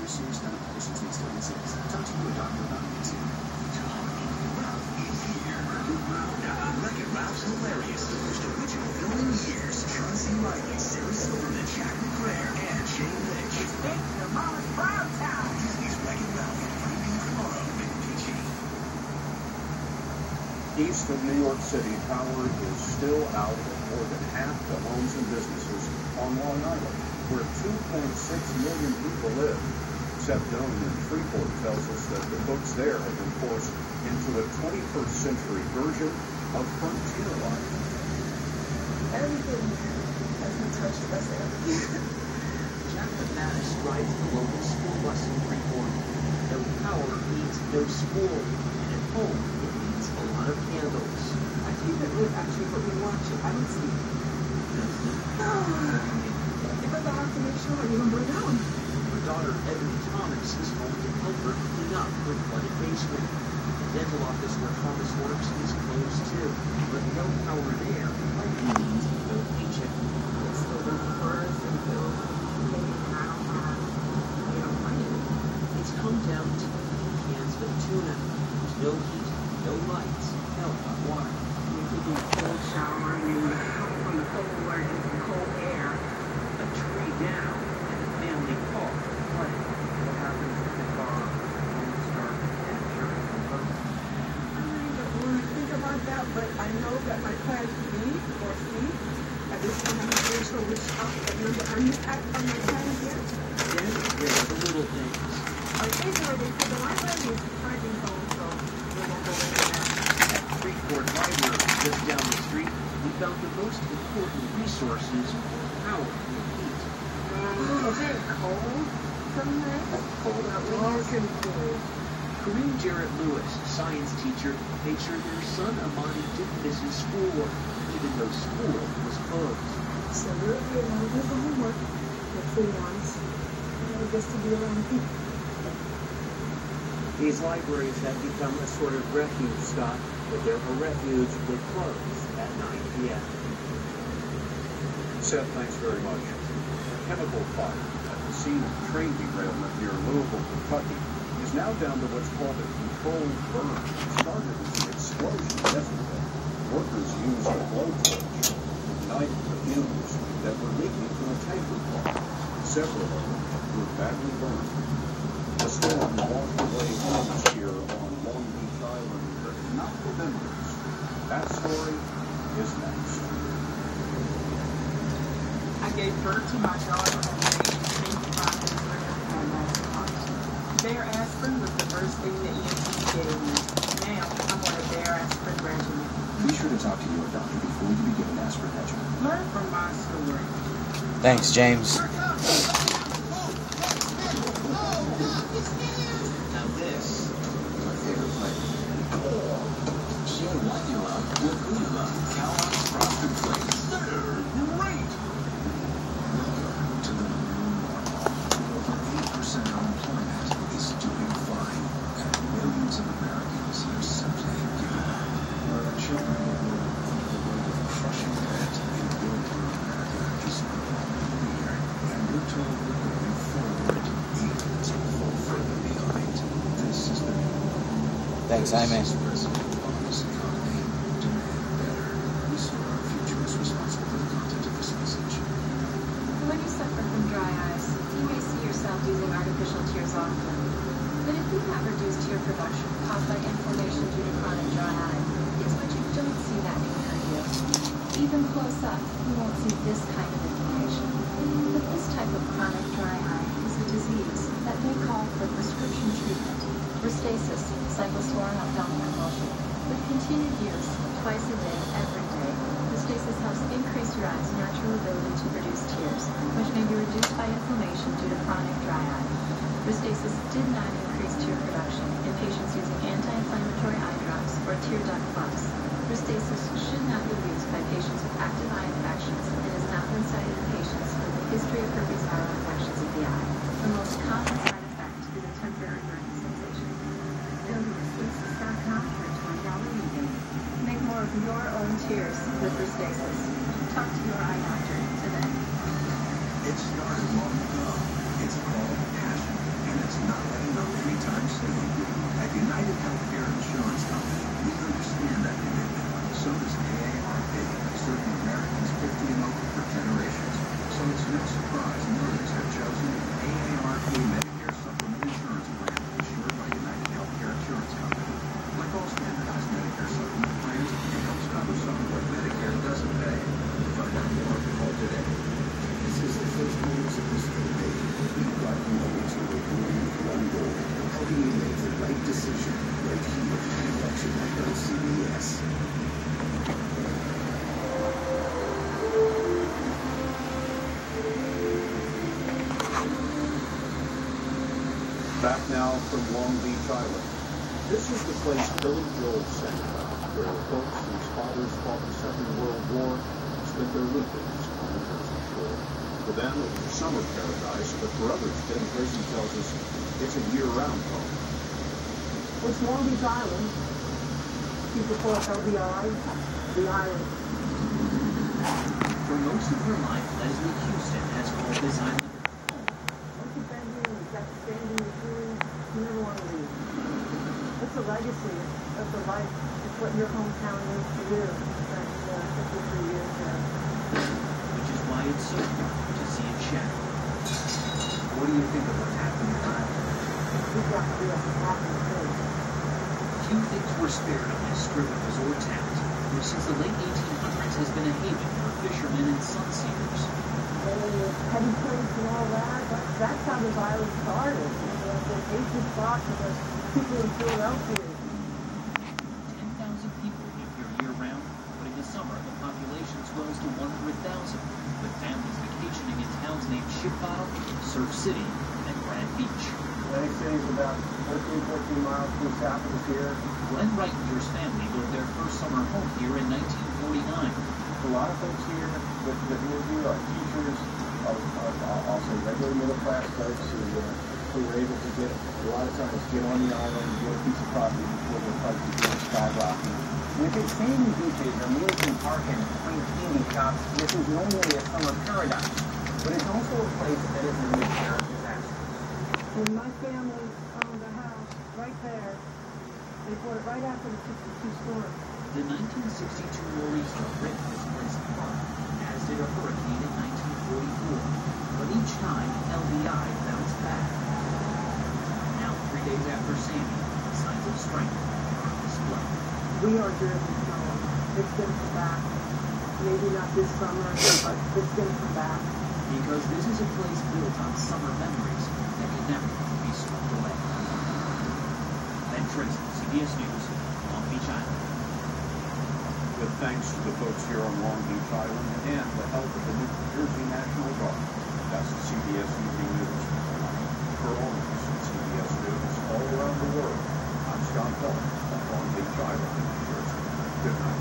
more serious medical conditions may still exist. Talk to your doctor about these. Ralph is here. Wreck-It Ralph's hilarious. The first original film in years. John C. Reilly, Sarah Silverman, Jack McBrayer, and Shane Lynch. It's big to Mama's Proud Town. Disney's Wreck-It Ralph. Premiering tomorrow. Rated PG. East of New York City, power is still out in more than half the homes and businesses on Long Island, where 2.6 million people live. Seth Doan in Freeport tells us that the books there have been forced into a 21st century version of frontier life. Everything has been touched by Sam. Jack McManus rides the local school bus in Freeport. No power means no school, and at home it means a lot of candles. I think that would actually put me watching. I would see. Because I have to make sure I don't burn down. Her daughter, Ebony Thomas, is home to help her clean up her flooded basement. The dental office where Thomas works is closed too, but no power there likely means no paycheck. It's still looking for us until I don't have, money. It's come down to cans of tuna. There's no heat, no lights, no hot water. You could do a cold shower, and you would come from the cold water into the cold air, a tree down, and the family park. What happens if the car won't start and insurance will go? I don't really think about that, but I know that my plan B or C, I just don't have to make sure which number I'm on my plan yet. Then there's the little things. I think already, because the library is charging phone, so we won't go into that. At Freeport Library, just down the street, we found the most important resources for power and heat. Okay, cold somewhere? Cold Not dark working cold. Kareem Jarrett Lewis, science teacher, made sure their son Amani didn't miss his schoolwork, even though school was closed. So we're here now with the homework, the free ones, just to be around people. These libraries have become a sort of refuge stop, but they're a refuge that close at 9 p.m. Seth, thanks very much. A chemical fire at the scene of a train derailment near Louisville, Kentucky, is now down to what's called a controlled burn. It started as an explosion yesterday. Workers used a blowtorch to ignite the fumes that were leaking from a tanker car. Several of them were badly burned. The storm washed away homes here on Long Beach Island, but not the memories. That story is next. I gave birth to my daughter at the age of 25 and last month. Bayer aspirin was the first thing the EMT gave me. Now I'm on a Bayer aspirin regimen. Be sure to talk to your doctor before you begin an aspirin regimen. Learn from my story. Thanks, James. Now this is my favorite flavor. Share what you love with who you love. Kellogg's Frosted Flakes. They're great! Welcome to the new normal. Over 8% unemployment is doing fine, and millions of Americans are simply giving up. Our children will grow up under the weight of crushing debt, and building America is no longer near. And we're told we're moving forward, even as we fall further behind. This is the new normal. Thanks, Jaime. This is President Obama's economy. Demand better. We saw our future is responsible for the content of this message. When you suffer from dry eyes, you may see yourself using artificial tears often. But if you have reduced tear production caused by inflammation due to chronic dry eye, it's when you don't see that behind you. Even close up, you won't see this kind of inflammation. But this type of chronic dry eye is a disease that may call for prescription treatment. Restasis, cyclosporin ophthalmic emulsion. With continued use, twice a day, every day, Restasis helps increase your eye's natural ability to produce tears, which may be reduced by inflammation due to chronic dry eye. Restasis did not increase tear production in patients using anti-inflammatory eye drops or tear duct pumps. Restasis should not be used by patients with active eye infections and has not been cited in patients with a history of herpes viral infections of the eye. The most common side effect is a temporary burning sensation. Go to Restasis.com for a $20 rebate. Make more of your own tears with Restasis. Talk to your eye doctor today. It started long ago. It's called passion, and Back now from Long Beach Island. This is the place Billy Joel sent, where folks whose fathers fought the Second World War spent their weekends on the Jersey Shore. For them, it was a summer paradise, but for others, Ben Tracy tells us it's a year-round home. It's Long Beach Island. People call it LBI, the island. For most of her life, Leslie Houston has called this island home. Once you've been here, you've got to stand in your shoes. You never want to leave. It's a legacy of the life. It's what your hometown is to you. After 53 years there. Which is why it's so hard to see it shattered. What do you think of what's happening tonight? We've got to do a happy thing. Few things were spared of this strip of resort towns, which since the late 1800s has been a haven for fishermen and sunseekers. Heavy plates and all that. That's how this island started. The ancient spot for the people in Philadelphia. 10,000 people live here year-round, but in the summer the population swells to 100,000, with families vacationing in towns named Ship Bottom, Surf City, and Grand Beach. Atlantic City is about 14 miles due south of here. Glenn Reitmeyer's family built their first summer home here in 1949. A lot of folks here that live here are teachers, also regular middle-class folks who were able to get, a lot of times, get on the island and get a piece of property before their prices began skyrocketing. With its sandy beaches, amusement park, and quaint candy shops, this is normally a summer paradise. But it's also a place that is in danger of disaster. When my family owned a house right there, they bought it right after the 62 storm. The 1962 nor'easter ripped this place apart, as did a hurricane in 1944. But each time, LBI bounced back. Now, 3 days after Sandy, signs of strength are on display. We are Jersey Stone. It's going to come back. Maybe not this summer, but it's going to come back. Because this is a place built on summer memories that can never be swept away. Ben Tracy, CBS News, Long Beach Island. With thanks to the folks here on Long Beach Island and the help of the New Jersey National Guard. That's the CBS Evening News. For all of us at CBS News all around the world, I'm Scott Phillips on Long Beach Island, New Jersey. Good night.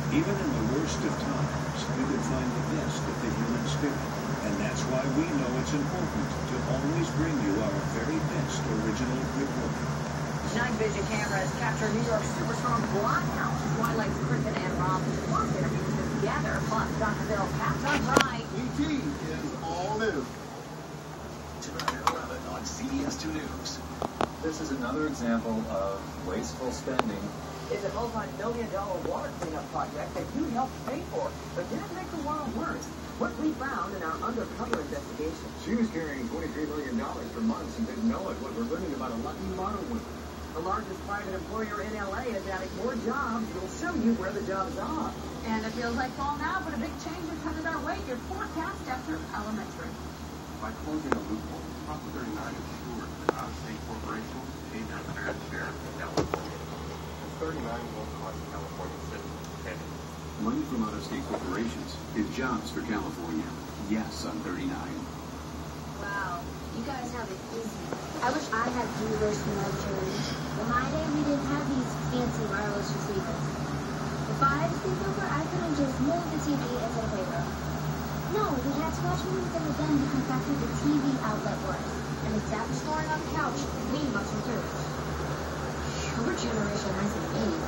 Even in the worst of times, we can find the best of the human spirit. And that's why we know it's important to always bring you our very best original good work. Night vision cameras capture New York superstar Blockhouse. Twilight's Griffin and Rob Plus interviews them together. Plus, Dr. Bill Cat's on Bright. ET is all new. Tonight at 11 on CBS 2 News. This is another example of wasteful spending. Is a multi-million-dollar water cleanup project that you helped pay for, but didn't make the world worse. What we found in our undercover investigation. She was carrying $23 million for months and didn't know it. What we're learning about a lucky model woman. The largest private employer in LA is adding more jobs. We'll show you where the jobs are. And it feels like fall now, but a big change is coming our way. Your forecast after elementary. By closing a loophole, Prop 39 ensures that out-of-state corporations pay their fair share of California. 39 won't cost California citizens pennies. Money from out-of-state corporations is jobs for California. Yes on 39. Wow, you guys have it easy. I wish I had universal mobility. In my day, we didn't have these fancy wireless receivers. If I had to sleep over, I couldn't just move the TV into the playroom. No, we had to watch movies that were done because that's where the TV outlet was. And if Dad was snoring on the couch, we must have too. Your generation has an aid.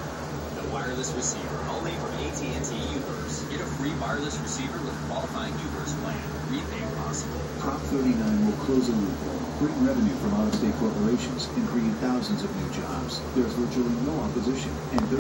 The wireless receiver, only from AT&T U-verse. Get a free wireless receiver with qualifying U-verse plan. Repay possible. Prop 39 will close a loophole, bring revenue from out-of-state corporations, and create thousands of new jobs. There's virtually no opposition, and